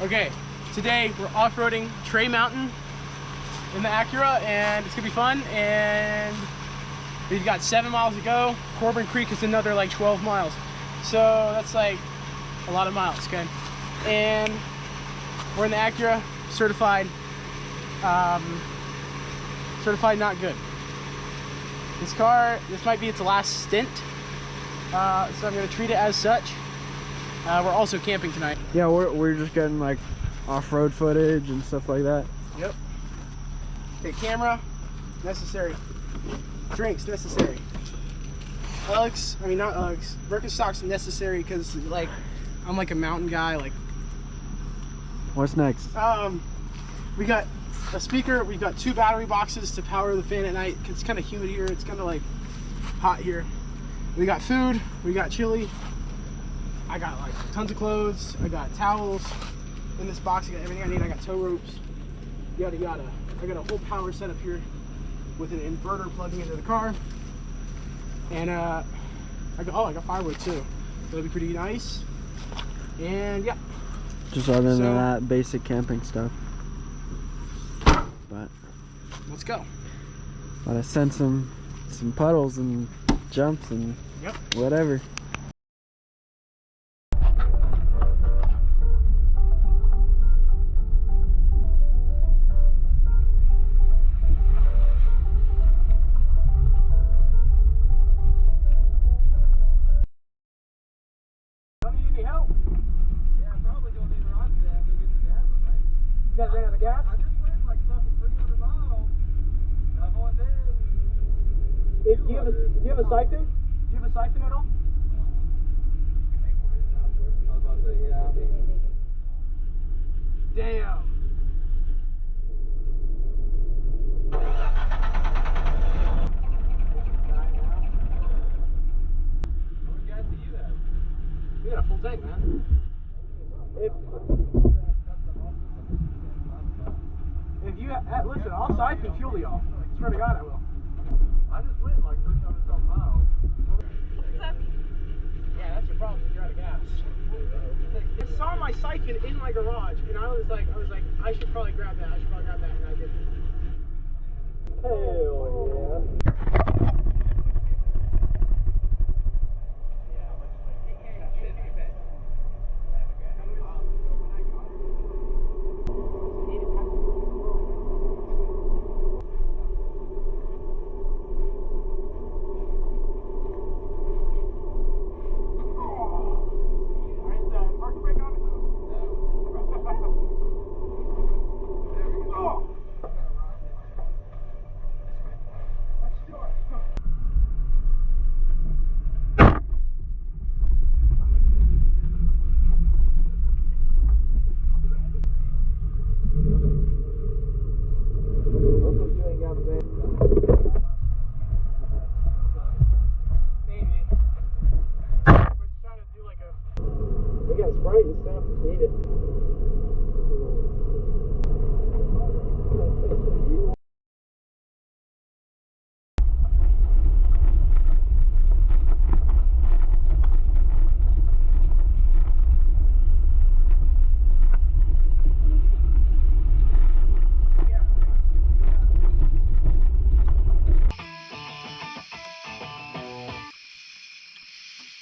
Okay, today we're off-roading Trey Mountain in the ACURA, and it's gonna be fun. And we've got 7 miles to go. Corbin Creek is another like 12 miles, so that's like a lot of miles. Okay, and we're in the ACURA, certified not good. This car, this might be its last stint, so I'm gonna treat it as such. We're also camping tonight. Yeah, we're just getting like off-road footage and stuff like that. Yep. Okay, camera, necessary. Drinks, necessary. Uggs, I mean not Uggs. Birkenstocks necessary because like I'm like a mountain guy. Like, what's next? we got a speaker. We've got 2 battery boxes to power the fan at night. It's kind of humid here. It's kind of like hot here. We got food. We got chili. I got like tons of clothes. I got towels in this box. I got everything I need. I got tow ropes. Yada yada. I got a whole power setup here with an inverter plugging into the car. And I got firewood too. That'll be pretty nice. And yeah. Just other than that, basic camping stuff. But let's go. Gotta send some puddles and jumps and whatever. You guys ran out of gas? I just went like fucking 300 miles. I've only been... Do you have a siphon? Do you have a siphon at all? I was about to say, yeah, I mean... Damn. How much gas do you have? We got a full tank, man. If you listen, I'll siphon fuel y'all. Swear to God, I will. I just went like 300-something miles. Yeah, that's your problem. You're out of gas. I saw my siphon in my garage, and I was like, I should probably grab that. And I didn't. Hell yeah.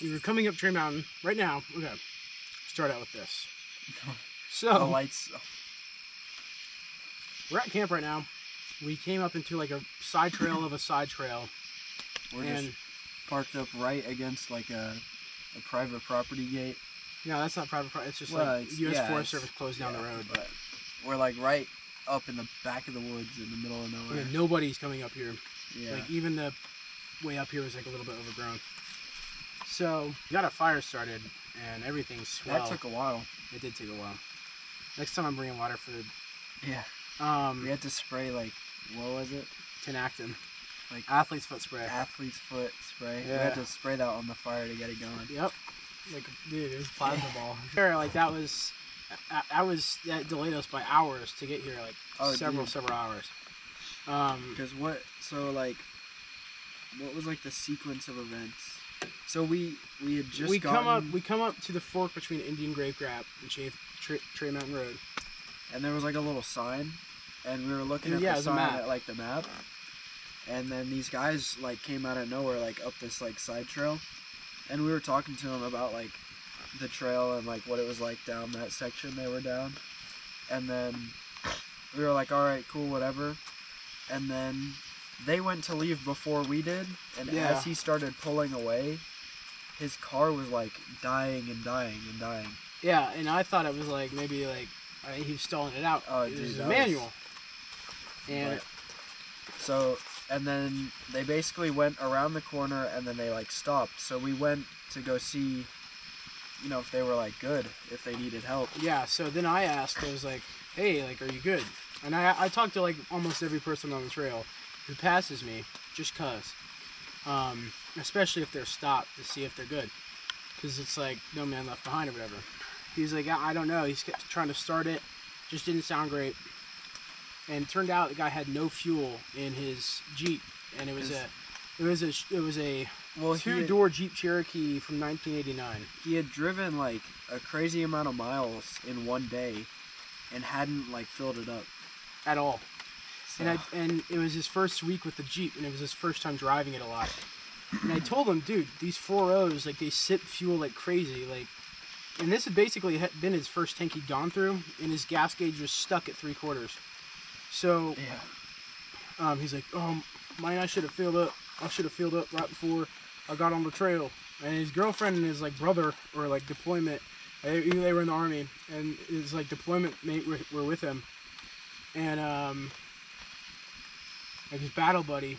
We're coming up Trey Mountain right now. Okay, start out with this. So the lights. We're at camp right now. We came up into like a side trail of a side trail. We're just parked up right against like a private property gate. No, that's not private property. It's just like U.S. Forest Service closed down the road. But we're like right up in the back of the woods in the middle of nowhere. Yeah, nobody's coming up here. Yeah. Like even the way up here was like a little bit overgrown. So we got a fire started and everything's swell. That took a while. It did take a while. Next time I'm bringing water for the... Yeah. We had to spray like, what was it? Tinactin. Like athlete's foot spray. Athlete's foot spray. Yeah. We had to spray that on the fire to get it going. Yep. Like, dude, it was plasma ball. Like that delayed us by hours to get here. Like several hours. Because what was like the sequence of events? So we had just we come up to the fork between Indian Grape Gap and Trey Mountain Road. And there was like a little sign, and we were looking at Yeah, it the was a sign map. at like the map, and then these guys like came out of nowhere like up this like side trail, and we were talking to them about like the trail and like what it was like down that section they were down, and then we were like, all right, cool, whatever, and then they went to leave before we did, and Yeah. as he started pulling away, his car was like dying and dying and dying. Yeah, and I thought it was like maybe like he was stalling it out. Oh, It dude, was a that manual. And Right. So, and then they basically went around the corner and then they like stopped. So we went to go see, you know, if they were like good, if they needed help. yeah, so then I asked, I was like, hey, like, are you good? And I talked to like almost every person on the trail who passes me, just cause. Especially if they're stopped to see if they're good. Because it's like, no man left behind or whatever. He's like, I don't know. He's kept trying to start it. Just didn't sound great. And it turned out the guy had no fuel in his Jeep. And it was a Well, two-door Jeep Cherokee from 1989. he had driven like a crazy amount of miles in one day and hadn't like filled it up. At all. So, And it was his first week with the Jeep, and it was his first time driving it a lot. And I told him, dude, these 4.0s, like, they sip fuel like crazy. Like, and this had basically been his first tank he'd gone through, and his gas gauge was stuck at 3/4. So, yeah. he's like, oh, mine, I should have filled up. I should have filled up right before I got on the trail. And his girlfriend and his, like, brother, or, like, deployment, they were in the Army, and his, like, deployment mate were with him. And, like, his battle buddy.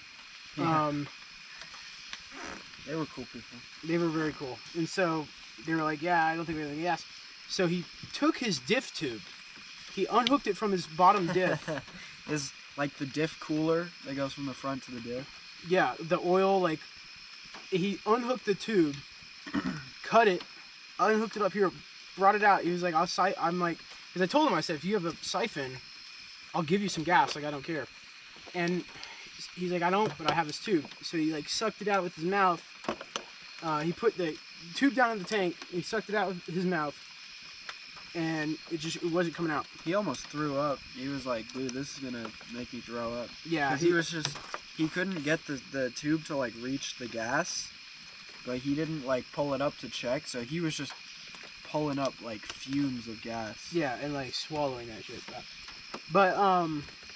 Yeah. They were cool people. They were very cool. And so they were like, yeah, I don't think we have anything gas. So he took his diff tube. He unhooked it from his bottom diff. Is like the diff cooler that goes from the front to the diff. Yeah, the oil, like, he unhooked the tube, cut it, unhooked it up here, brought it out. He was like, I'm like, because I told him, I said, if you have a siphon, I'll give you some gas. Like, I don't care. And he's like, I don't, but I have this tube. So he, like, sucked it out with his mouth. He put the tube down in the tank. He sucked it out with his mouth. And it wasn't coming out. He almost threw up. He was like, dude, this is gonna make me throw up. Yeah. Because he couldn't get the tube to like reach the gas. But he didn't like pull it up to check. So he was just pulling up like fumes of gas. Yeah, and like swallowing that shit. But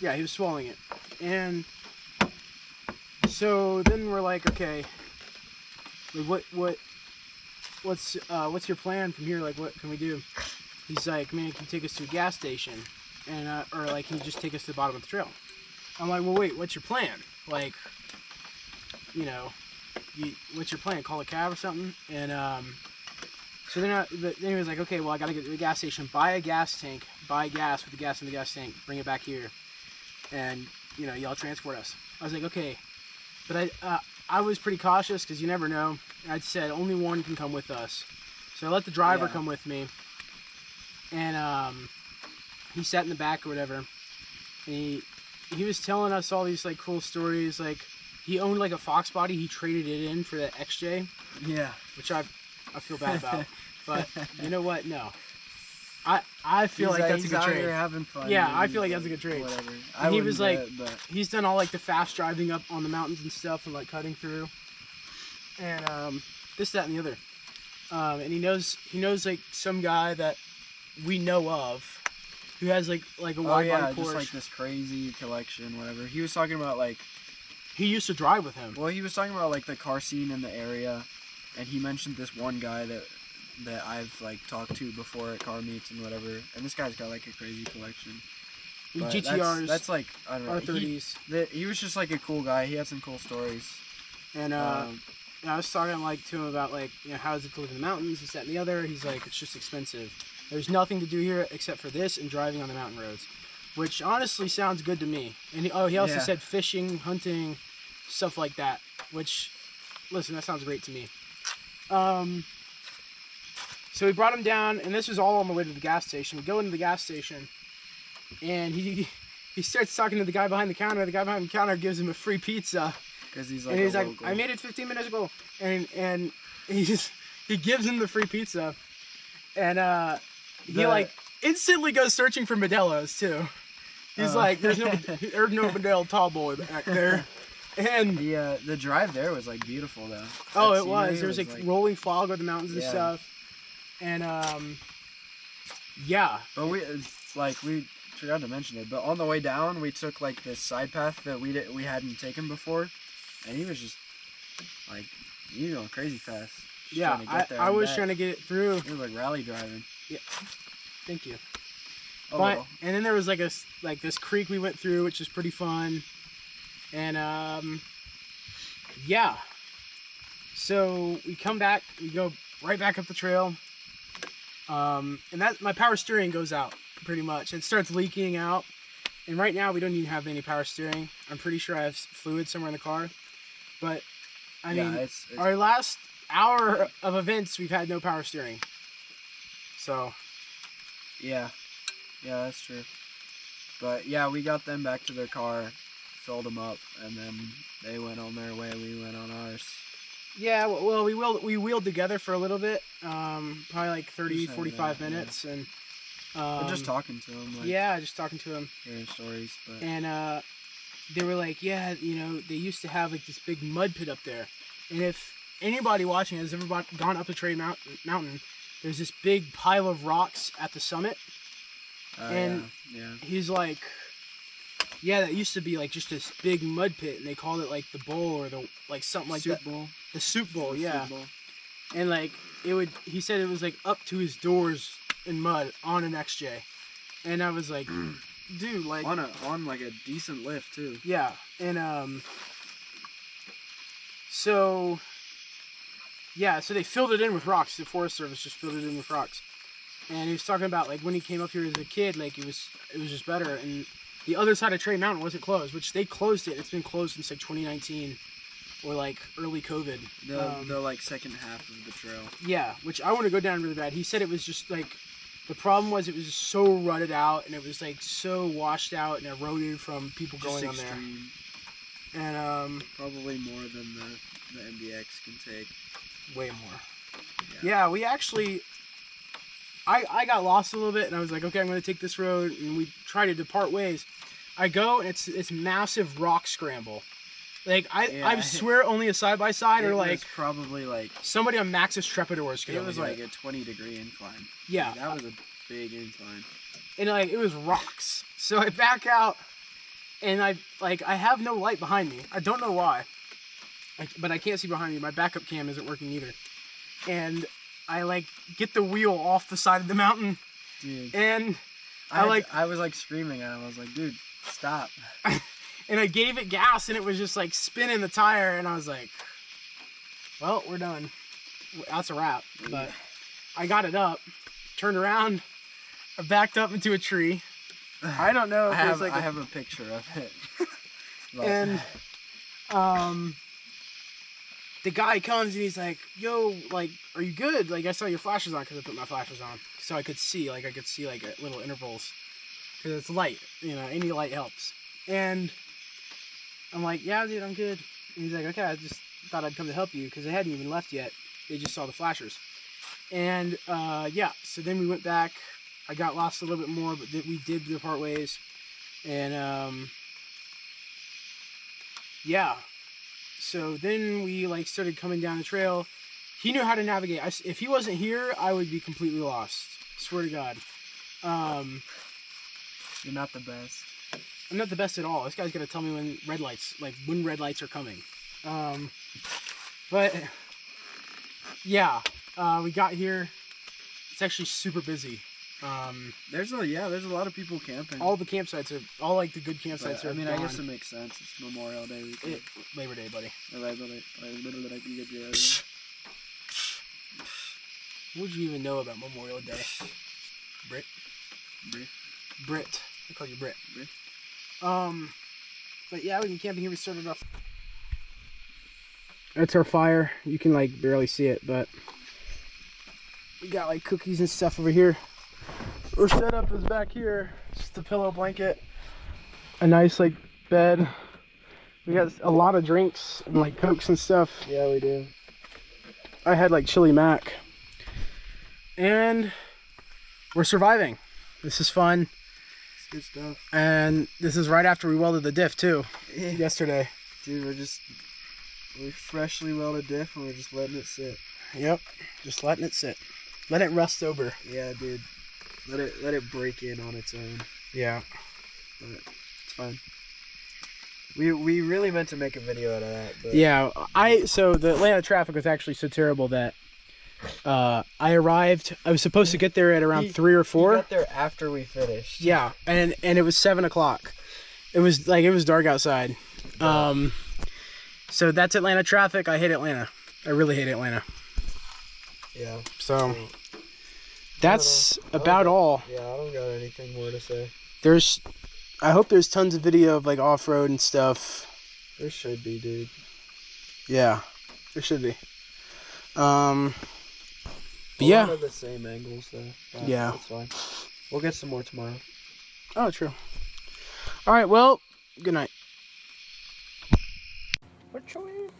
yeah, he was swallowing it. And so then we're like, okay, like what's your plan from here? Like, what can we do? He's like, man, can you take us to a gas station? And or like, can you just take us to the bottom of the trail? I'm like, well, wait, what's your plan? Like, you know, what's your plan? Call a cab or something? And so then he was like, okay, well, I gotta get to the gas station, buy a gas tank, buy gas with the gas in the gas tank, bring it back here, and you know, y'all transport us. I was like, okay, but I was pretty cautious because you never know. I'd said only one can come with us, so I let the driver come with me, and he sat in the back or whatever, and he was telling us all these like cool stories. Like, he owned like a Fox body, he traded it in for the XJ. Yeah. Which I feel bad about. But you know what? No. I feel like that's a good out trade. Here having fun. Yeah, I feel like that's a good trade. Whatever. And he was like, but he's done all like the fast driving up on the mountains and stuff and like cutting through. And this, that, and the other. And he knows like some guy that we know of who has like a wide body Porsche. Just like this crazy collection, whatever. He was talking about like, he used to drive with him. well, he was talking about like the car scene in the area, and he mentioned this one guy that I've like talked to before at car meets and whatever. And this guy's got like a crazy collection. But GTRs. That's like, I don't know. R30s. He was just like a cool guy. He had some cool stories. And I was talking like to him about like, you know, how is it to live in the mountains, this, that, and the other. He's like, it's just expensive. There's nothing to do here except for this and driving on the mountain roads, which honestly sounds good to me. And he also said fishing, hunting, stuff like that. Which, listen, that sounds great to me. So we brought him down, and this was all on the way to the gas station. We go into the gas station, and he starts talking to the guy behind the counter. The guy behind the counter gives him a free pizza. Because he's like, and he's like, I made it 15 minutes ago. And he gives him the free pizza. And he like instantly goes searching for Modelo's too. He's like, there's no Modelo tall boy back there. And the drive there was like beautiful though. Oh, That it was. scenery There was like rolling fog over the mountains and Yeah. stuff. And yeah. But we forgot to mention it. But on the way down, we took like this side path that we hadn't taken before, and he was just like, you know, crazy fast. Just Yeah, trying to get there I and was back. trying to get it through. He was like rally driving. Yeah. Thank you. Oh, But well. and then there was like this creek we went through, which is pretty fun. And yeah. So we come back, we go right back up the trail. And that my power steering goes out pretty much. It starts leaking out. And right now we don't even have any power steering. I'm pretty sure I have fluid somewhere in the car. But I mean, it's our last hour of events, we've had no power steering. So yeah, that's true. But yeah, we got them back to their car, filled them up, and then they went on their way. We went on ours. yeah, well, we wheeled together for a little bit, probably like 30, Just 45 hanging out, minutes, and We're just talking to them. Like, yeah, just talking to them, hearing stories. But and they were like, yeah, you know, they used to have like this big mud pit up there, and if anybody watching has ever gone up the Trade Mountain, there's this big pile of rocks at the summit, and yeah. he's like, yeah, that used to be like just this big mud pit, and they called it like the bowl or the like something like Soup that. bowl. The soup bowl, The yeah. soup bowl. And like he said it was like up to his doors in mud on an XJ, and I was like, dude, like on like a decent lift too. yeah, and so yeah, so they filled it in with rocks. The Forest Service just filled it in with rocks, and he was talking about like when he came up here as a kid, like it was just better, and the other side of Trade Mountain wasn't closed, which they closed it. It's been closed since like 2019 or like early COVID. The like second half of the trail. Yeah, which I want to go down really bad. He said it was just like, the problem was it was just so rutted out, and it was like so washed out and eroded from people Just going on extreme. there. And Probably more than the MDX can take. way more. Yeah, we actually, I got lost a little bit, and I was like, okay, I'm going to take this road, and we try to depart ways. I go, and it's massive rock scramble. Like I swear only a side by side or like probably like somebody on Max's Trepidors could. it was only like do a 20-degree incline. Yeah, Like, that was a big incline. and like it was rocks. So I back out, and I have no light behind me. I don't know why, but I can't see behind me. My backup cam isn't working either, and I like get the wheel off the side of the mountain, Dude, and I was like screaming at him. I was like, dude, stop. and I gave it gas, and it was just like spinning the tire, and I was like, well, we're done. That's a wrap. But I got it up, turned around, I backed up into a tree. I don't know if I there's have, like I have a picture of it. But- and the guy comes and he's like, yo, like, are you good? Like, I saw your flashes on, because I put my flashes on, so I could see like at little intervals, because it's light, you know, any light helps. And I'm like, yeah, dude, I'm good. And he's like, okay, I just thought I'd come to help you, because they hadn't even left yet. They just saw the flashers. And yeah, so then we went back. I got lost a little bit more, but we did depart ways. And yeah, so then we like started coming down the trail. He knew how to navigate. If he wasn't here, I would be completely lost. Swear to God. You're not the best. I'm not the best at all. This guy's gonna tell me when red lights are coming. But yeah, we got here. It's actually super busy. There's a lot of people camping. All the campsites are, all like the good campsites But, are. I mean, gone. I guess it makes sense. It's Memorial Day weekend. Labor Day, buddy. What would you even know about Memorial Day? Brit. I call you Brit. But yeah, we've been camping here. We started off. That's our fire. You can like barely see it, but we got like cookies and stuff over here. Our setup is back here. Just a pillow blanket, a nice like bed. We got a lot of drinks and like Cokes and stuff. Yeah, we do. I had like chili mac, and we're surviving. This is fun. It's good stuff. And this is right after we welded the diff too. Yeah. Yesterday. Dude, we freshly welded diff and we're just letting it sit. Yep. Just letting it sit. Let it rust over. Yeah, dude. Let it break in on its own. Yeah. But it's fine. We really meant to make a video out of that. But Yeah. So the Atlanta traffic was actually so terrible that I arrived. I was supposed to get there at around 3 or 4. We got there after we finished. Yeah, and it was 7 o'clock. It was dark outside. So that's Atlanta traffic. I hate Atlanta. I really hate Atlanta. Yeah. So that's about all. Yeah, I don't got anything more to say. I hope there's tons of video of like off-road and stuff. There should be, dude. Yeah, there should be. But A yeah. lot of the same angles though. Yeah. That's fine. We'll get some more tomorrow. Oh, true. All right. Well, good night. Put you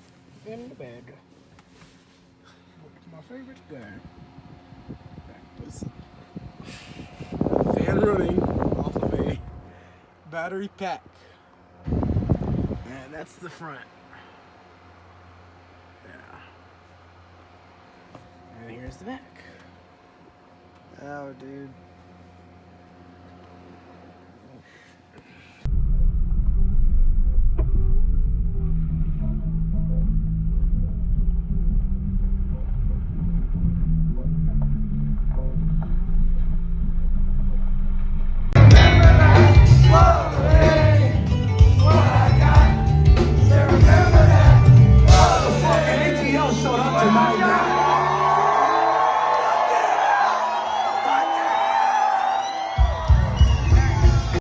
in the bed. My favorite guy. Back pussy. Fan running off of a battery pack. And that's the front. Yeah. And here's the back. Oh, dude.